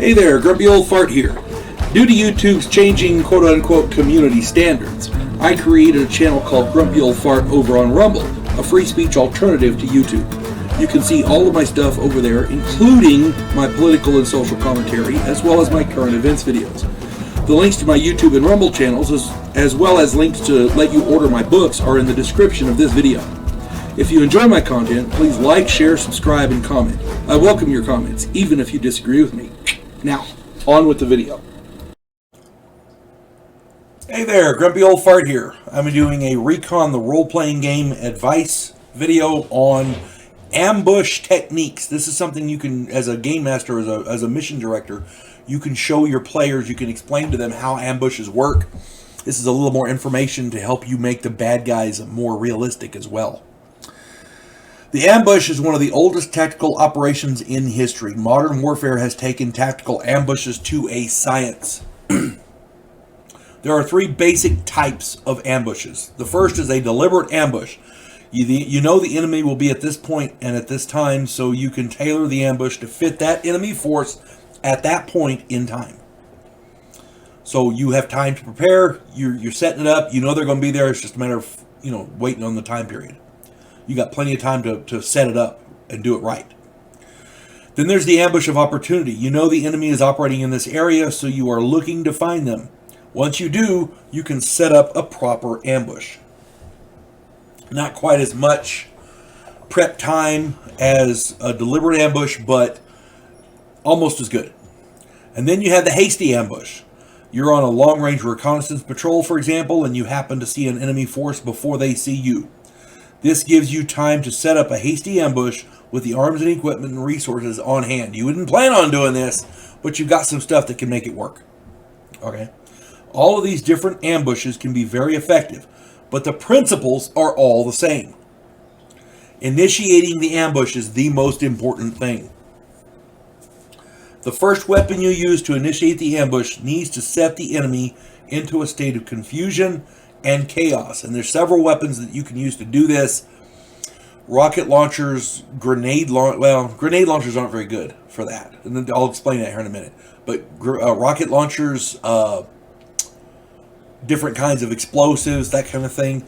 Hey there, Grumpy Old Fart here. Due to YouTube's changing quote-unquote community standards, I created a channel called Grumpy Old Fart over on Rumble, a free speech alternative to YouTube. You can see all of my stuff over there, including my political and social commentary, as well as my current events videos. The links to my YouTube and Rumble channels, as well as links to let you order my books, are in the description of this video. If you enjoy my content, please like, share, subscribe, and comment. I welcome your comments, even if you disagree with me. Now, on with the video. Hey there, Grumpy Old Fart here. I'm doing a Recon the role-playing game advice video on ambush techniques. This is something you can, as a game master, as a mission director, you can show your players, you can explain to them how ambushes work. This is a little more information to help you make the bad guys more realistic as well. The ambush is one of the oldest tactical operations in history. Modern warfare has taken tactical ambushes to a science. There are three basic types of ambushes. The first is a deliberate ambush. You know the enemy will be at this point and at this time, so you can tailor the ambush to fit that enemy force at that point in time. So you have time to prepare, you're setting it up, you know they're going to be there, it's just a matter of, waiting on the time period. You got plenty of time to set it up and do it right. Then there's the ambush of opportunity. You know the enemy is operating in this area, so you are looking to find them. Once you do, you can set up a proper ambush. Not quite as much prep time as a deliberate ambush, but almost as good. And then you have the hasty ambush. You're on a long-range reconnaissance patrol, for example, and you happen to see an enemy force before they see you. This gives you time to set up a hasty ambush with the arms and equipment and resources on hand. You wouldn't plan on doing this, but you've got some stuff that can make it work. Okay? All of these different ambushes can be very effective, but the principles are all the same. Initiating the ambush is the most important thing. The first weapon you use to initiate the ambush needs to set the enemy into a state of confusion and chaos. And there's several weapons that you can use to do this. Rocket launchers, grenade launchers aren't very good for that. And then I'll explain that here in a minute. But rocket launchers, different kinds of explosives, that kind of thing.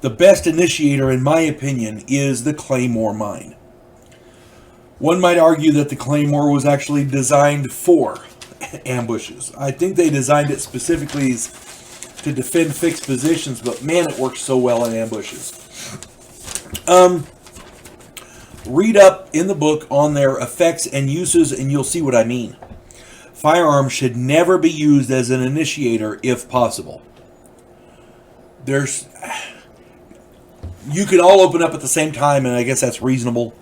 The best initiator, in my opinion, is the Claymore mine. One might argue that the Claymore was actually designed for ambushes. I think they designed it specifically to defend fixed positions, but man, it works so well in ambushes. Read up in the book on their effects and uses, and you'll see what I mean. Firearms should never be used as an initiator if possible. You could all open up at the same time, and I guess that's reasonable,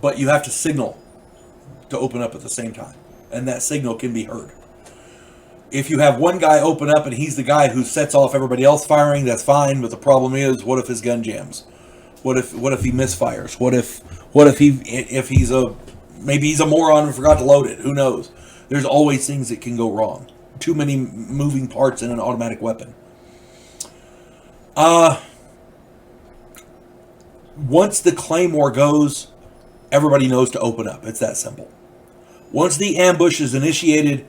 but you have to signal to open up at the same time, and that signal can be heard. If you have one guy open up and he's the guy who sets off everybody else firing, that's fine. But the problem is, what if his gun jams? What if he misfires? Maybe he's a moron and forgot to load it? Who knows? There's always things that can go wrong. Too many moving parts in an automatic weapon. Once the Claymore goes, everybody knows to open up. It's that simple. Once the ambush is initiated,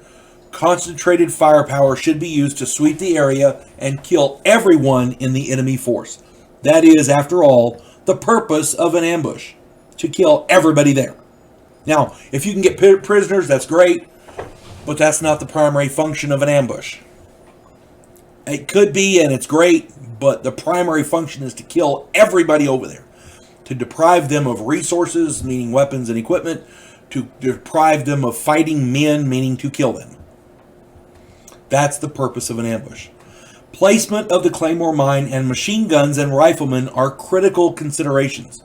concentrated firepower should be used to sweep the area and kill everyone in the enemy force. That is, after all, the purpose of an ambush, to kill everybody there. Now, if you can get prisoners, that's great, but that's not the primary function of an ambush. It could be, and it's great, but the primary function is to kill everybody over there, to deprive them of resources, meaning weapons and equipment, to deprive them of fighting men, meaning to kill them. That's the purpose of an ambush. Placement of the Claymore mine and machine guns and riflemen are critical considerations.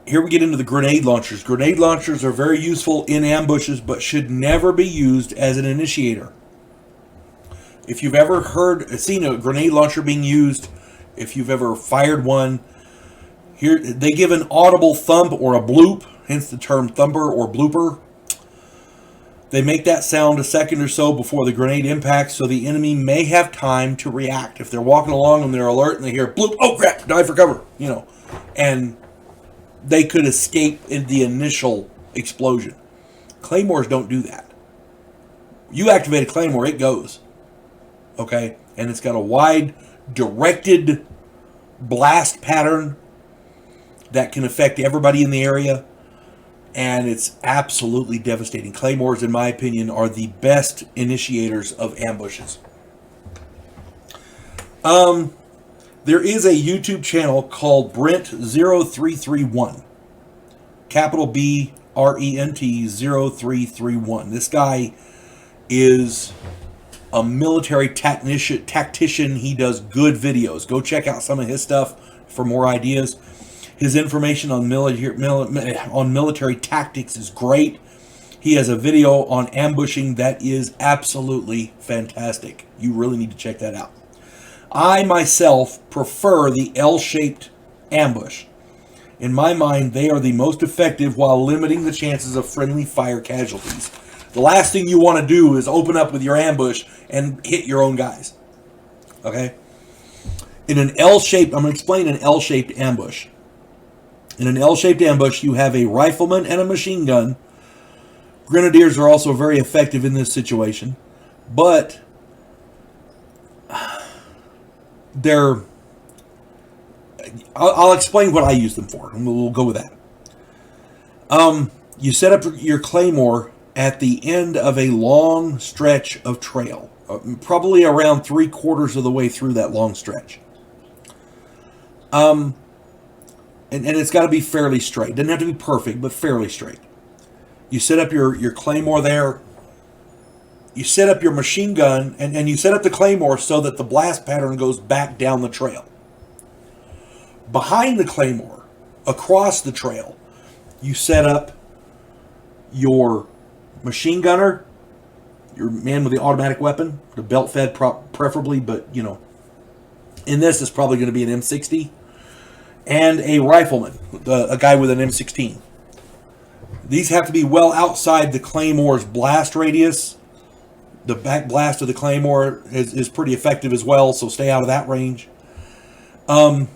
Here we get into the grenade launchers. Grenade launchers are very useful in ambushes, but should never be used as an initiator. If you've ever seen a grenade launcher being used, if you've ever fired one, here they give an audible thump or a bloop, hence the term thumper or blooper. They make that sound a second or so before the grenade impacts, so the enemy may have time to react. If they're walking along and they're alert and they hear bloop, oh crap, dive for cover, and they could escape in the initial explosion. Claymores don't do that. You activate a Claymore, it goes. Okay? And it's got a wide, directed blast pattern that can affect everybody in the area. And it's absolutely devastating. Claymores, in my opinion, are the best initiators of ambushes. There is a YouTube channel called Brent0331. Capital BRENT 0331. This guy is a military tactician. He does good videos. Go check out some of his stuff for more ideas. His information on military tactics is great. He has a video on ambushing that is absolutely fantastic. You really need to check that out. I myself prefer the L-shaped ambush. In my mind, they are the most effective while limiting the chances of friendly fire casualties. The last thing you want to do is open up with your ambush and hit your own guys. Okay? In an L-shaped, I'm going to explain an L-shaped ambush. In an L-shaped ambush, you have a rifleman and a machine gun. Grenadiers are also very effective in this situation. But I'll explain what I use them for, and we'll go with that. You set up your Claymore at the end of a long stretch of trail, probably around 3/4 of the way through that long stretch. And it's got to be fairly straight. Doesn't have to be perfect, but fairly straight. You set up your Claymore there. You set up your machine gun, and you set up the Claymore so that the blast pattern goes back down the trail. Behind the Claymore, across the trail, you set up your machine gunner, your man with the automatic weapon, the belt-fed preferably, but, you know, in this, it's probably going to be an M60, and a rifleman, a guy with an M16. These have to be well outside the Claymore's blast radius. The back blast of the Claymore is pretty effective as well, so stay out of that range.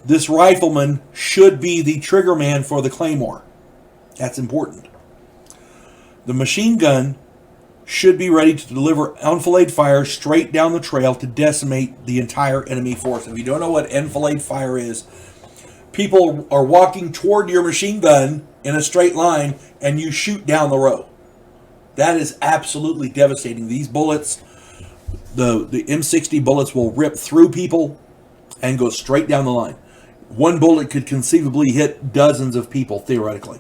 This rifleman should be the trigger man for the Claymore. That's important. The machine gun should be ready to deliver enfilade fire straight down the trail to decimate the entire enemy force. If you don't know what enfilade fire is, people are walking toward your machine gun in a straight line, and you shoot down the row. That is absolutely devastating. These bullets, the M60 bullets will rip through people and go straight down the line. One bullet could conceivably hit dozens of people, theoretically.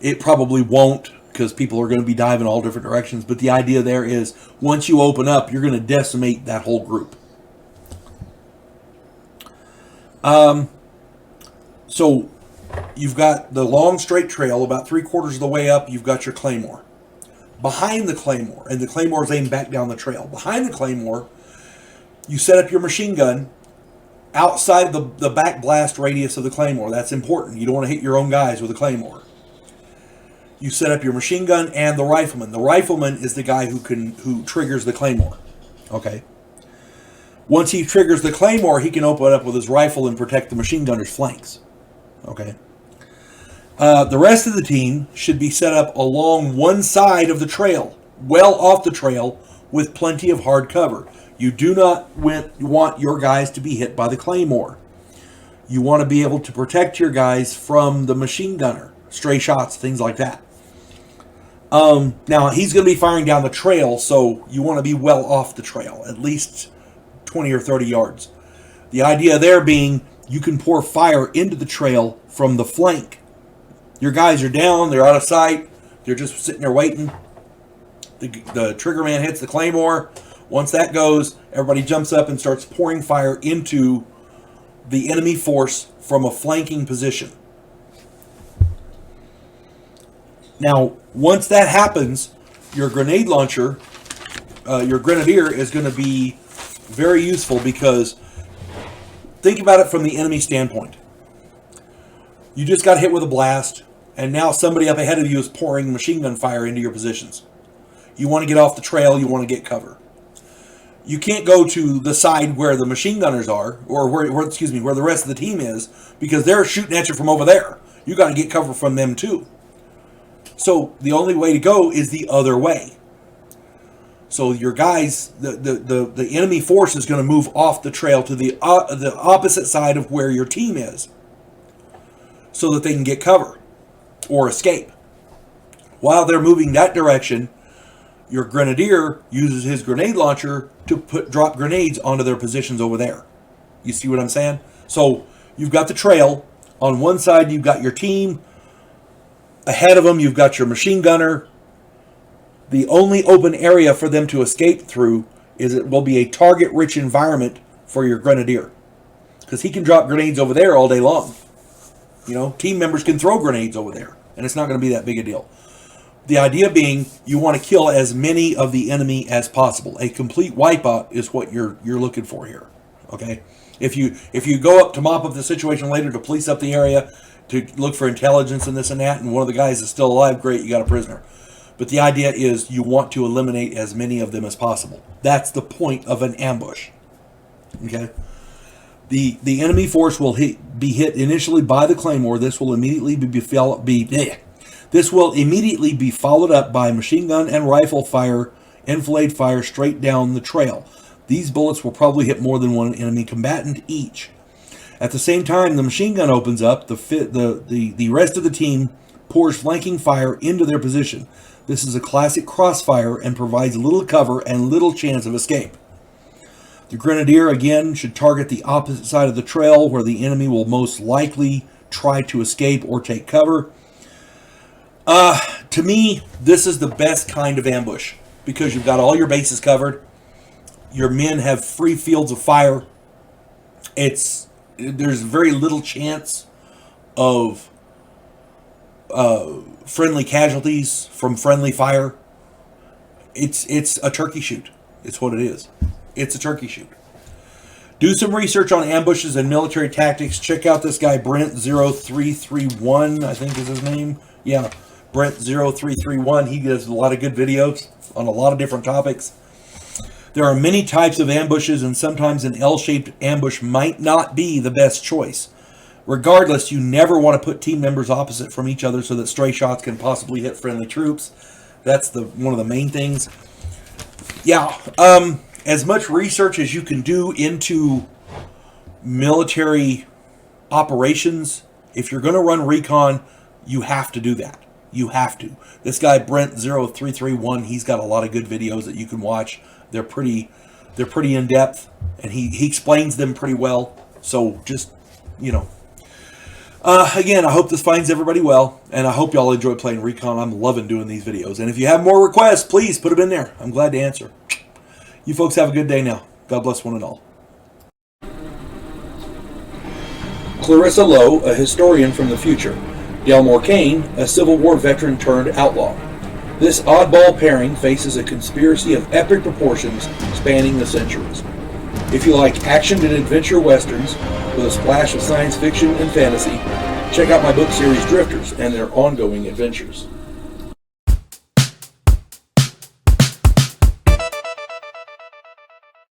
It probably won't, because people are going to be diving all different directions. But the idea there is, once you open up, you're going to decimate that whole group. So you've got the long straight trail, about 3/4 of the way up, you've got your Claymore. Behind the Claymore, and the Claymore is aimed back down the trail. Behind the Claymore, you set up your machine gun outside the back blast radius of the Claymore. That's important. You don't want to hit your own guys with a Claymore. You set up your machine gun and the rifleman. The rifleman is the guy who triggers the Claymore. Okay. Once he triggers the Claymore, he can open up with his rifle and protect the machine gunner's flanks. Okay. The rest of the team should be set up along one side of the trail, well off the trail, with plenty of hard cover. You do not want your guys to be hit by the Claymore. You want to be able to protect your guys from the machine gunner, stray shots, things like that. Now, he's going to be firing down the trail, so you want to be well off the trail, at least 20 or 30 yards. The idea there being you can pour fire into the trail from the flank. Your guys are down, they're out of sight, they're just sitting there waiting. The trigger man hits the Claymore. Once that goes, everybody jumps up and starts pouring fire into the enemy force from a flanking position. Now, once that happens, your grenade launcher, your grenadier, is going to be very useful, because think about it from the enemy standpoint. You just got hit with a blast, and now somebody up ahead of you is pouring machine gun fire into your positions. You want to get off the trail, you want to get cover. You can't go to the side where the machine gunners are, or where the rest of the team is, because they're shooting at you from over there. You got to get cover from them too. So the only way to go is the other way. So your guys, the enemy force is going to move off the trail to the opposite side of where your team is, so that they can get cover or escape. While they're moving that direction, your grenadier uses his grenade launcher to drop grenades onto their positions over there. You see what I'm saying? So you've got the trail. On one side, you've got your team. Ahead of them, you've got your machine gunner. The only open area for them to escape through is it will be a target-rich environment for your grenadier, because he can drop grenades over there all day long. You know, team members can throw grenades over there, and it's not going to be that big a deal. The idea being, you want to kill as many of the enemy as possible. A complete wipeout is what you're looking for here. Okay, if you go up to mop up the situation later, to police up the area, to look for intelligence and this and that, and one of the guys is still alive, great, you got a prisoner. But the idea is you want to eliminate as many of them as possible. That's the point of an ambush. Okay? The enemy force will be hit initially by the claymore. This will immediately be followed up by machine gun and rifle fire, enfilade fire straight down the trail. These bullets will probably hit more than one enemy combatant each. At the same time, the machine gun opens up. The rest of the team pours flanking fire into their position. This is a classic crossfire and provides little cover and little chance of escape. The grenadier, again, should target the opposite side of the trail, where the enemy will most likely try to escape or take cover. To me, this is the best kind of ambush, because you've got all your bases covered. Your men have free fields of fire. There's very little chance of friendly casualties from friendly fire. It's a turkey shoot. It's what it is. It's a turkey shoot. Do some research on ambushes and military tactics. Check out this guy, Brent0331, I think is his name. Yeah, Brent0331. He does a lot of good videos on a lot of different topics. There are many types of ambushes, and sometimes an L-shaped ambush might not be the best choice. Regardless, you never want to put team members opposite from each other so that stray shots can possibly hit friendly troops. That's one of the main things. Yeah, as much research as you can do into military operations, if you're going to run recon, you have to do that. You have to. This guy, Brent0331, he's got a lot of good videos that you can watch. They're pretty in-depth, and he explains them pretty well. So just, again, I hope this finds everybody well, and I hope y'all enjoy playing Recon. I'm loving doing these videos. And if you have more requests, please put them in there. I'm glad to answer. You folks have a good day now. God bless one and all. Clarissa Lowe, a historian from the future. Delmore Kane, a Civil War veteran turned outlaw. This oddball pairing faces a conspiracy of epic proportions spanning the centuries. If you like action and adventure westerns with a splash of science fiction and fantasy, check out my book series Drifters and their ongoing adventures.